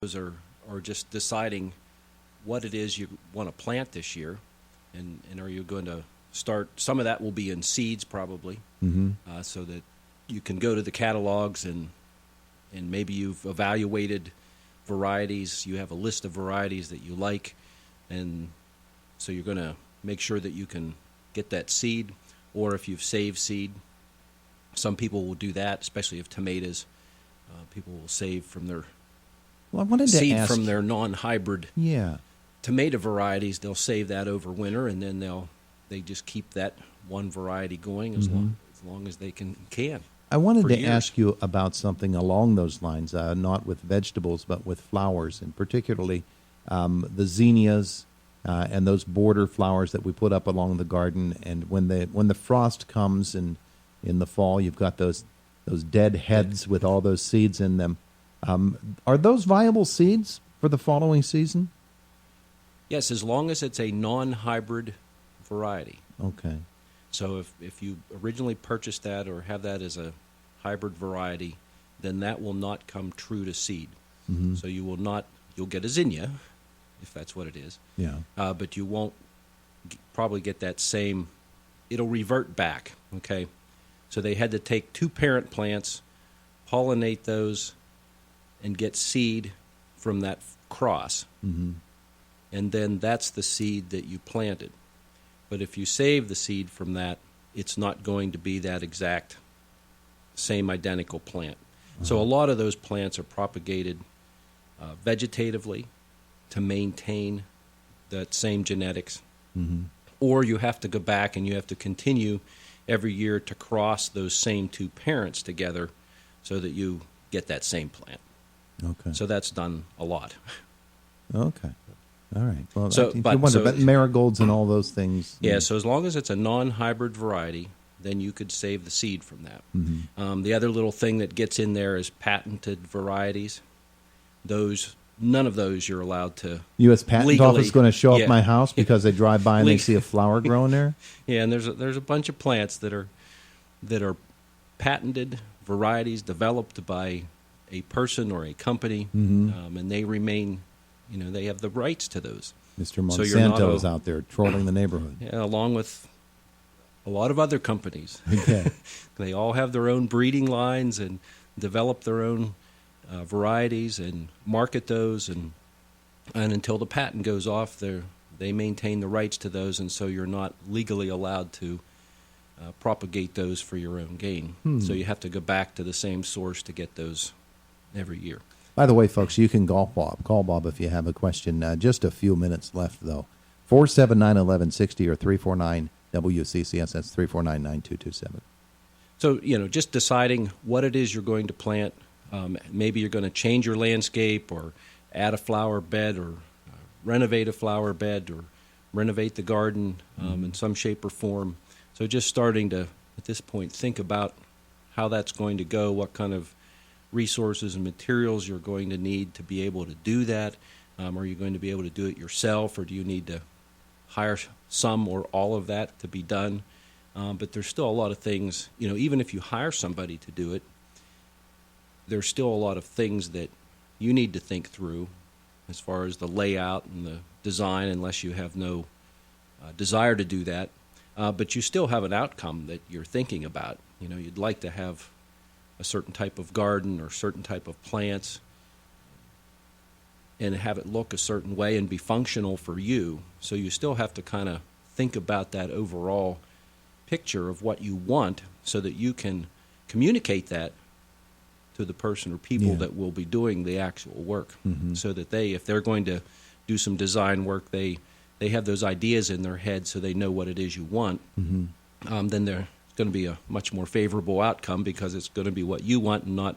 those are just deciding what it is you want to plant this year, and are you going to start? Some of that will be in seeds probably, so that you can go to the catalogs and maybe you've evaluated varieties. You have a list of varieties that you like, and so you're going to make sure that you can get that seed, or if you've saved seed. Some people will do that, especially if tomatoes. People will save from their seed from their non-hybrid tomato varieties. They'll save that over winter, and then they just keep that one variety going as long as they can. I wanted to ask you about something along those lines, not with vegetables, but with flowers, and particularly the zinnias and those border flowers that we put up along the garden. And when the frost comes in the fall, you've got those dead heads with all those seeds in them. Are those viable seeds for the following season? Yes, as long as it's a non-hybrid variety. Okay. So if you originally purchased that or have that as a hybrid variety, then that will not come true to seed. So you'll get a zinnia, if that's what it is. Yeah. But you won't probably get that same, it'll revert back, okay? So they had to take two parent plants, pollinate those, and get seed from that cross. And then that's the seed that you planted. But if you save the seed from that, it's not going to be that exact same identical plant. So a lot of those plants are propagated vegetatively to maintain that same genetics. Or you have to go back and you have to continue every year to cross those same two parents together so that you get that same plant. Okay. So that's done a lot. Okay. All right. Well, but marigolds and all those things. Yeah, so as long as it's a non-hybrid variety, then you could save the seed from that. The other little thing that gets in there is patented varieties. None of those you're allowed to U.S. Patent legally, Office is going to show up my house because they drive by and they see a flower growing there? Yeah, and there's a bunch of plants that are patented varieties developed by a person or a company, and they remain, they have the rights to those. Mr. Monsanto is out there trolling the neighborhood. Yeah, along with a lot of other companies. Okay. They all have their own breeding lines and develop their own varieties and market those, and until the patent goes off, they maintain the rights to those, and so you're not legally allowed to propagate those for your own gain. So you have to go back to the same source to get those every year. By the way, folks, you can call Bob if you have a question. Just a few minutes left, though. 479-1160 or 349-WCCS. That's 349-9227. So, just deciding what it is you're going to plant. Maybe you're going to change your landscape or add a flower bed or renovate a flower bed or renovate the garden in some shape or form. So just starting to, at this point, think about how that's going to go, what kind of resources and materials you're going to need to be able to do that. Are you going to be able to do it yourself, or do you need to hire some or all of that to be done? But there's still a lot of things, even if you hire somebody to do it, there's still a lot of things that you need to think through as far as the layout and the design, unless you have no desire to do that. But you still have an outcome that you're thinking about. You'd like to have a certain type of garden or certain type of plants and have it look a certain way and be functional for you. So you still have to kind of think about that overall picture of what you want so that you can communicate that to the person or people that will be doing the actual work, so that if they're going to do some design work, they have those ideas in their head so they know what it is you want. Then there's going to be a much more favorable outcome because it's going to be what you want and not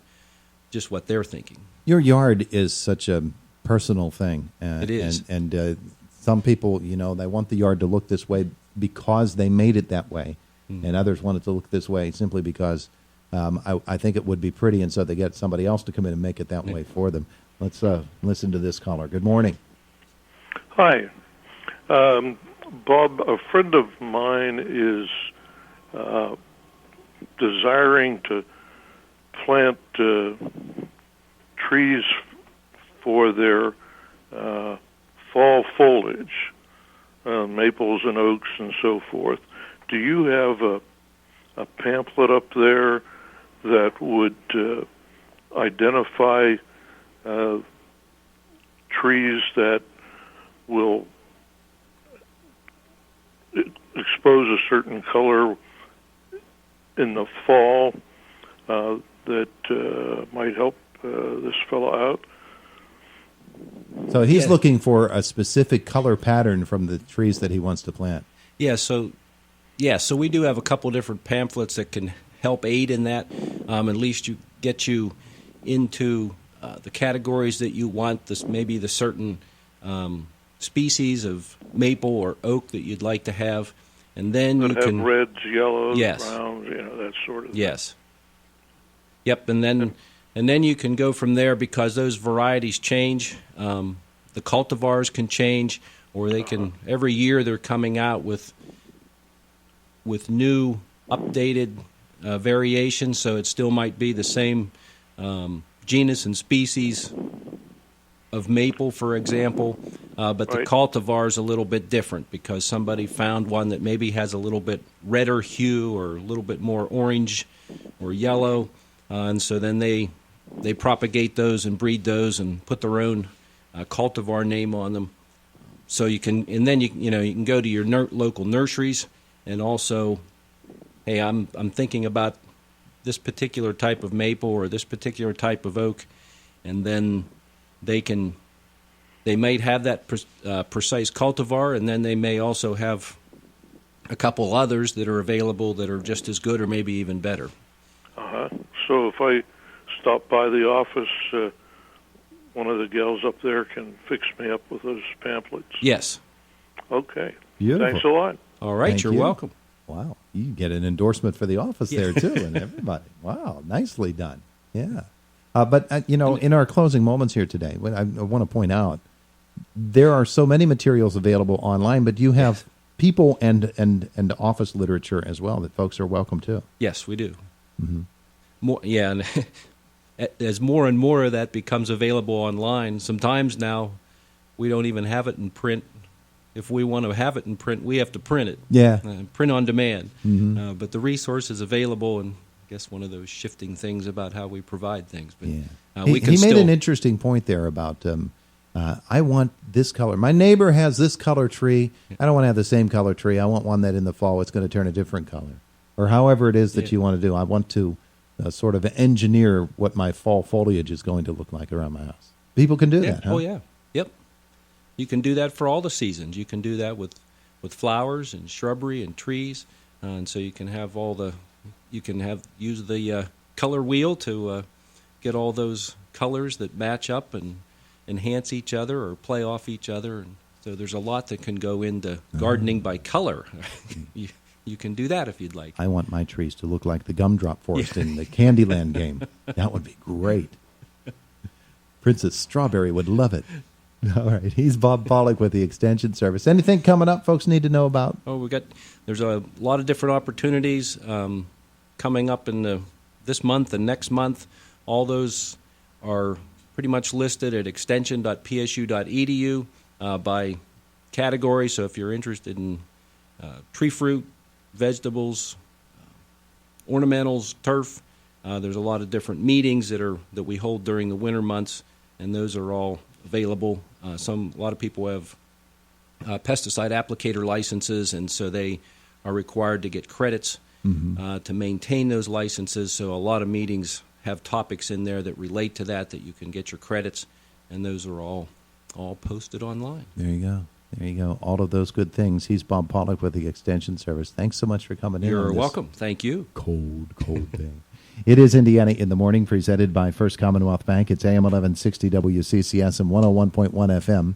just what they're thinking. Your yard is such a personal thing. It is. And some people, they want the yard to look this way because they made it that way, and others want it to look this way simply because I think it would be pretty, and so they get somebody else to come in and make it that way for them. Let's listen to this caller. Good morning. Hi. Bob, a friend of mine is desiring to plant trees for their fall foliage, maples and oaks and so forth. Do you have a pamphlet up there that would identify trees that will expose a certain color in the fall that might help this fellow out? So he's looking for a specific color pattern from the trees that he wants to plant. So we do have a couple different pamphlets that can help aid in that. At least get you into the categories that you want. Maybe the certain species of maple or oak that you'd like to have, and then you can have reds, yellows, yes. browns, that sort of thing. Yes. Yep, and then you can go from there because those varieties change. The cultivars can change, or they can every year they're coming out with new updated variations. So it still might be the same genus and species of maple, for example, but the cultivar is a little bit different because somebody found one that maybe has a little bit redder hue or a little bit more orange or yellow, and so then they propagate those and breed those and put their own cultivar name on them. So you can, and then you can go to your local nurseries and also, hey, I'm thinking about this particular type of maple or this particular type of oak, and then they might have that precise cultivar, and then they may also have a couple others that are available that are just as good or maybe even better. So if I stop by the office, one of the gals up there can fix me up with those pamphlets? Yes. Okay. Beautiful. Thanks a lot. All right, Thank you're you. welcome. Wow, you get an endorsement for the office there, too, and everybody. Wow, nicely done. Yeah. But, in our closing moments here today, I want to point out, there are so many materials available online, but you have people and office literature as well that folks are welcome to. Yes, we do. Mm-hmm. And as more and more of that becomes available online, sometimes now we don't even have it in print. If we want to have it in print, we have to print it. Yeah. Print on demand. Mm-hmm. But the resource is available, and I guess one of those shifting things about how we provide things. But he made an interesting point there about I want this color. My neighbor has this color tree. I don't want to have the same color tree. I want one that in the fall it's going to turn a different color. Or however it is that you want to do. I want to sort of engineer what my fall foliage is going to look like around my house. People can do that, huh? Oh, yeah. Yep. You can do that for all the seasons. You can do that with flowers and shrubbery and trees. And so you can have use the color wheel to get all those colors that match up and enhance each other or play off each other. And so there's a lot that can go into gardening by color. You can do that if you'd like. I want my trees to look like the gumdrop forest in the Candyland game. That would be great. Princess Strawberry would love it. All right. He's Bob Pollock with the Extension Service. Anything coming up folks need to know about? Oh, there's a lot of different opportunities coming up in this month and next month. All those are pretty much listed at extension.psu.edu by category. So if you're interested in tree fruit, vegetables, ornamentals, turf, there's a lot of different meetings that we hold during the winter months, and those are all available. A lot of people have pesticide applicator licenses, and so they are required to get credits to maintain those licenses. So a lot of meetings have topics in there that relate to that you can get your credits, and those are all posted online. There you go. There you go. All of those good things. He's Bob Pollock with the Extension Service. Thanks so much for coming in. You're welcome. Thank you. Cold day. It is Indiana in the Morning, presented by First Commonwealth Bank. It's AM 1160 WCCS and 101.1 FM.